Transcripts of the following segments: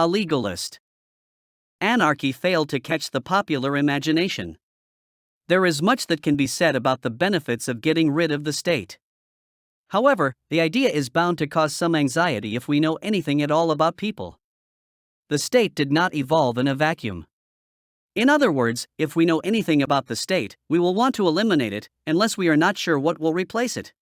Alegalist. Anarchy failed to catch the popular imagination. There is much that can be said about the benefits of getting rid of the state. However, the idea is bound to cause some anxiety if we know anything at all about people. The state did not evolve in a vacuum. In other words, if we know anything about the state, we will want to eliminate it, unless we are not sure what will replace it.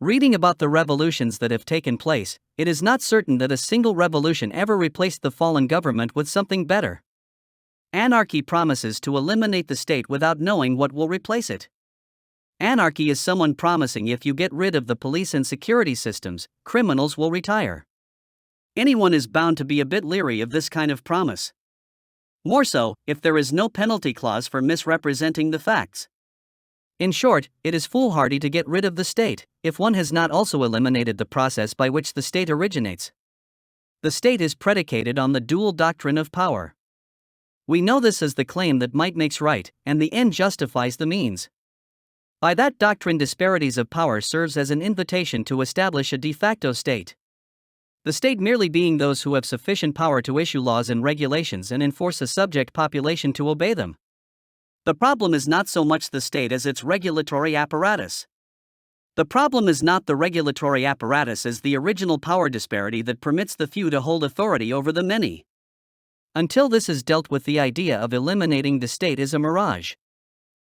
Reading about the revolutions that have taken place, it is not certain that a single revolution ever replaced the fallen government with something better. Anarchy promises to eliminate the state without knowing what will replace it. Anarchy is someone promising if you get rid of the police and security systems, criminals will retire. Anyone is bound to be a bit leery of this kind of promise. More so, if there is no penalty clause for misrepresenting the facts. In short, it is foolhardy to get rid of the state, if one has not also eliminated the process by which the state originates. The state is predicated on the dual doctrine of power. We know this as the claim that might makes right, and the end justifies the means. By that doctrine, disparities of power serves as an invitation to establish a de facto state. The state merely being those who have sufficient power to issue laws and regulations and enforce a subject population to obey them. The problem is not so much the state as its regulatory apparatus. The problem is not the regulatory apparatus as the original power disparity that permits the few to hold authority over the many. Until this is dealt with, the idea of eliminating the state is a mirage.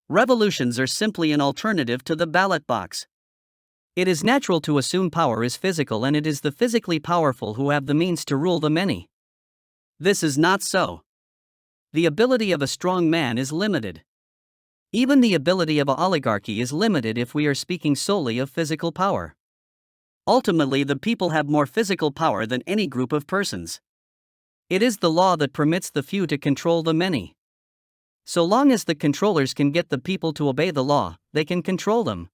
Revolutions are simply an alternative to the ballot box. It is natural to assume power is physical, and it is the physically powerful who have the means to rule the many. This is not so. The ability of a strong man is limited. Even the ability of an oligarchy is limited if we are speaking solely of physical power. Ultimately, the people have more physical power than any group of persons. It is the law that permits the few to control the many. So long as the controllers can get the people to obey the law, they can control them.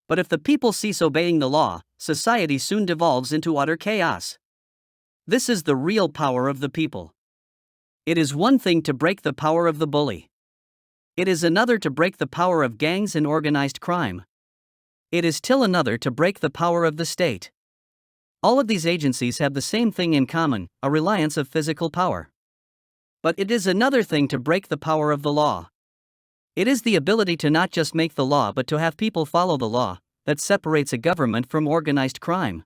But if the people cease obeying the law, society soon devolves into utter chaos. This is the real power of the people. It is one thing to break the power of the bully. It is another to break the power of gangs and organized crime. It is still another to break the power of the state. All of these agencies have the same thing in common, a reliance of physical power. But it is another thing to break the power of the law. It is the ability to not just make the law but to have people follow the law that separates a government from organized crime.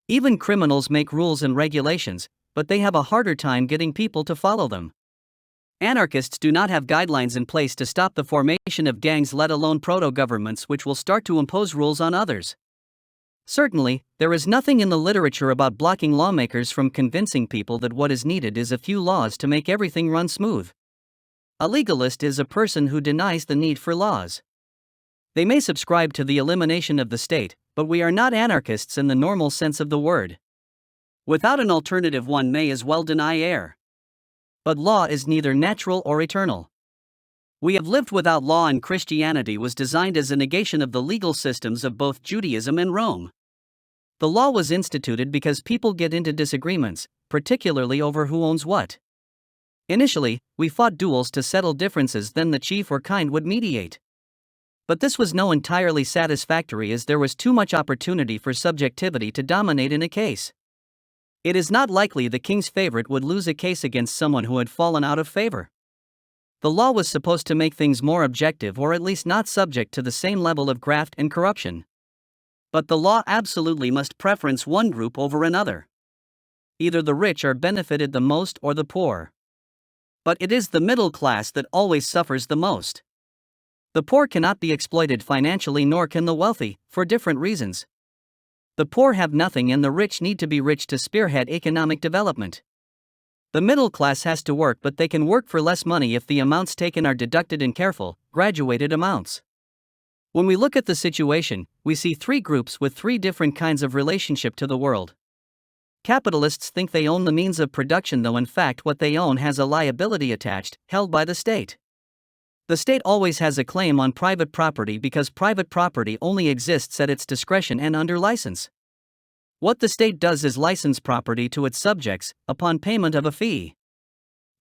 Even criminals make rules and regulations, but they have a harder time getting people to follow them. Anarchists do not have guidelines in place to stop the formation of gangs, let alone proto-governments which will start to impose rules on others. Certainly, there is nothing in the literature about blocking lawmakers from convincing people that what is needed is a few laws to make everything run smooth. A legalist is a person who denies the need for laws. They may subscribe to the elimination of the state, but we are not anarchists in the normal sense of the word. Without an alternative, one may as well deny air. But law is neither natural or eternal. We have lived without law, and Christianity was designed as a negation of the legal systems of both Judaism and Rome. The law was instituted because people get into disagreements, particularly over who owns what. Initially, we fought duels to settle differences, then the chief or kind would mediate. But this was no entirely satisfactory, as there was too much opportunity for subjectivity to dominate in a case. It is not likely the king's favorite would lose a case against someone who had fallen out of favor. The law was supposed to make things more objective, or at least not subject to the same level of graft and corruption. But the law absolutely must preference one group over another. Either the rich are benefited the most or the poor. But it is the middle class that always suffers the most. The poor cannot be exploited financially, nor can the wealthy, for different reasons. The poor have nothing, and the rich need to be rich to spearhead economic development. The middle class has to work, but they can work for less money if the amounts taken are deducted in careful, graduated amounts. When we look at the situation, we see three groups with three different kinds of relationship to the world. Capitalists think they own the means of production, though in fact what they own has a liability attached, held by the state. The state always has a claim on private property because private property only exists at its discretion and under license. What the state does is license property to its subjects, upon payment of a fee.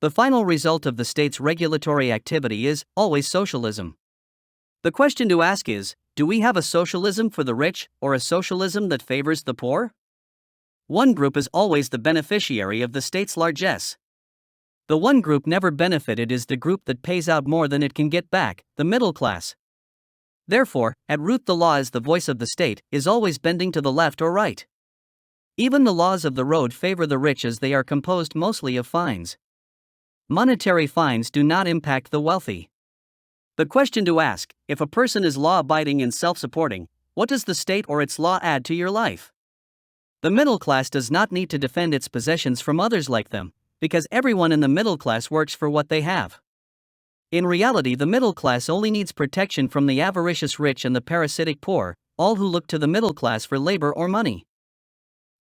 The final result of the state's regulatory activity is always socialism. The question to ask is, do we have a socialism for the rich, or a socialism that favors the poor? One group is always the beneficiary of the state's largesse. The one group never benefited is the group that pays out more than it can get back, the middle class. Therefore, at root the law as the voice of the state is always bending to the left or right. Even the laws of the road favor the rich as they are composed mostly of fines. Monetary fines do not impact the wealthy. The question to ask, if a person is law-abiding and self-supporting, what does the state or its law add to your life? The middle class does not need to defend its possessions from others like them, because everyone in the middle class works for what they have. In reality, the middle class only needs protection from the avaricious rich and the parasitic poor, all who look to the middle class for labor or money.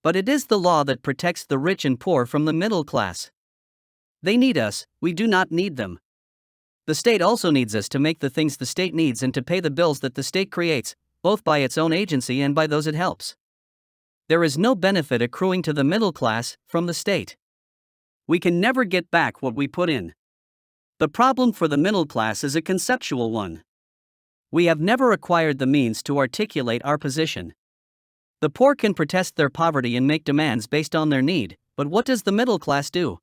But it is the law that protects the rich and poor from the middle class. They need us, we do not need them. The state also needs us to make the things the state needs and to pay the bills that the state creates, both by its own agency and by those it helps. There is no benefit accruing to the middle class from the state. We can never get back what we put in. The problem for the middle class is a conceptual one. We have never acquired the means to articulate our position. The poor can protest their poverty and make demands based on their need, but what does the middle class do?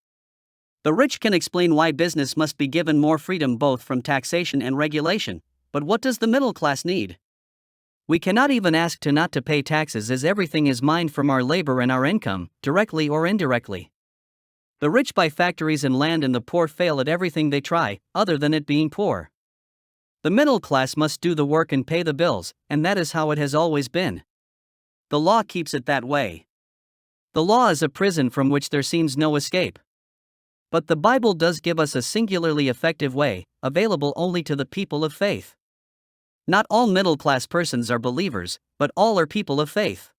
The rich can explain why business must be given more freedom both from taxation and regulation, but what does the middle class need? We cannot even ask to not to pay taxes as everything is mined from our labor and our income, directly or indirectly. The rich buy factories and land and the poor fail at everything they try, other than it being poor. The middle class must do the work and pay the bills, and that is how it has always been. The law keeps it that way. The law is a prison from which there seems no escape. But the Bible does give us a singularly effective way, available only to the people of faith. Not all middle-class persons are believers, but all are people of faith.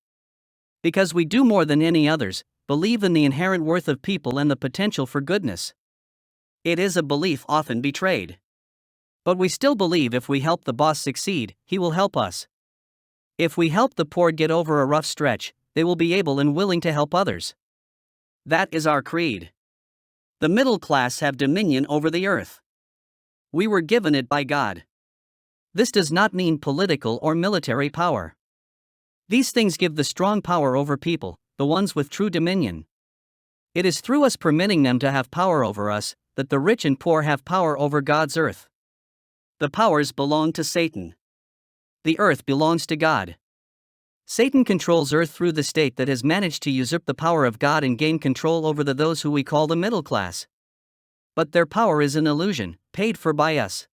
Because we do more than any others, believe in the inherent worth of people and the potential for goodness. It is a belief often betrayed. But we still believe if we help the boss succeed, he will help us. If we help the poor get over a rough stretch, they will be able and willing to help others. That is our creed. The middle class have dominion over the earth. We were given it by God. This does not mean political or military power. These things give the strong power over people, the ones with true dominion. It is through us permitting them to have power over us, that the rich and poor have power over God's earth. The powers belong to Satan. The earth belongs to God. Satan controls earth through the state that has managed to usurp the power of God and gain control over those who we call the middle class. But their power is an illusion, paid for by us.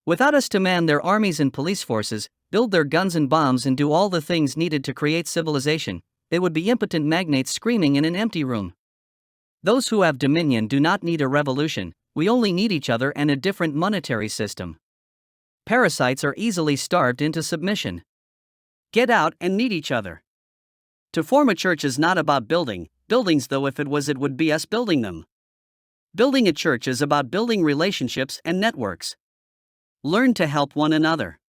Without us to man their armies and police forces, build their guns and bombs and do all the things needed to create civilization, they would be impotent magnates screaming in an empty room. Those who have dominion do not need a revolution, we only need each other and a different monetary system. Parasites are easily starved into submission. Get out and meet each other. To form a church is not about buildings though if it was it would be us building them. Building a church is about building relationships and networks. Learn to help one another.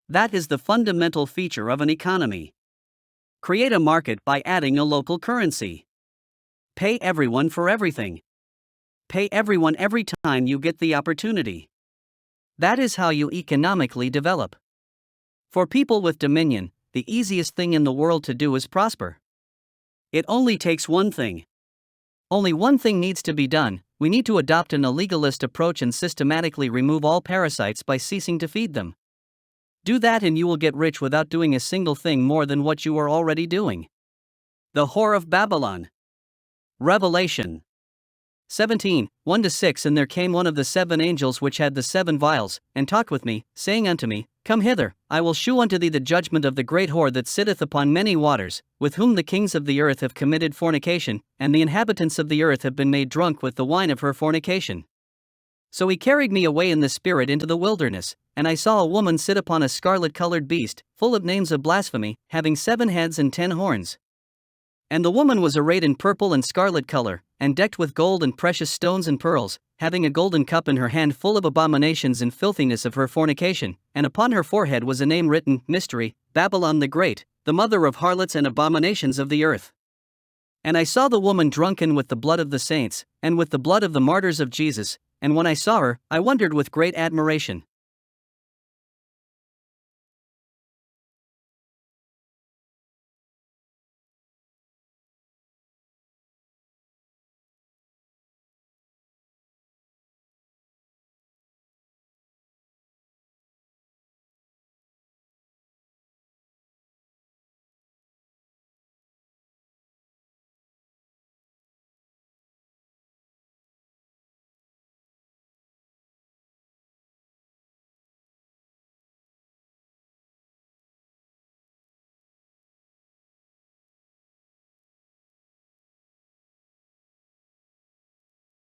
That is the fundamental feature of an economy. Create a market by adding a local currency. Pay everyone for everything. Pay everyone every time you get the opportunity. That is how you economically develop. For people with dominion, the easiest thing in the world to do is prosper. It only takes one thing. Only one thing needs to be done: we need to adopt an alegalist approach and systematically remove all parasites by ceasing to feed them. Do that and you will get rich without doing a single thing more than what you are already doing. The Whore of Babylon. Revelation 17, 1-6. And there came one of the 7 angels which had the 7 vials, and talked with me, saying unto me, Come hither, I will shew unto thee the judgment of the great whore that sitteth upon many waters, with whom the kings of the earth have committed fornication, and the inhabitants of the earth have been made drunk with the wine of her fornication. So he carried me away in the spirit into the wilderness, and I saw a woman sit upon a scarlet-colored beast, full of names of blasphemy, having 7 heads and 10 horns. And the woman was arrayed in purple and scarlet color, and decked with gold and precious stones and pearls, having a golden cup in her hand full of abominations and filthiness of her fornication, and upon her forehead was a name written, Mystery, Babylon the Great, the mother of harlots and abominations of the earth. And I saw the woman drunken with the blood of the saints, and with the blood of the martyrs of Jesus, and when I saw her, I wondered with great admiration.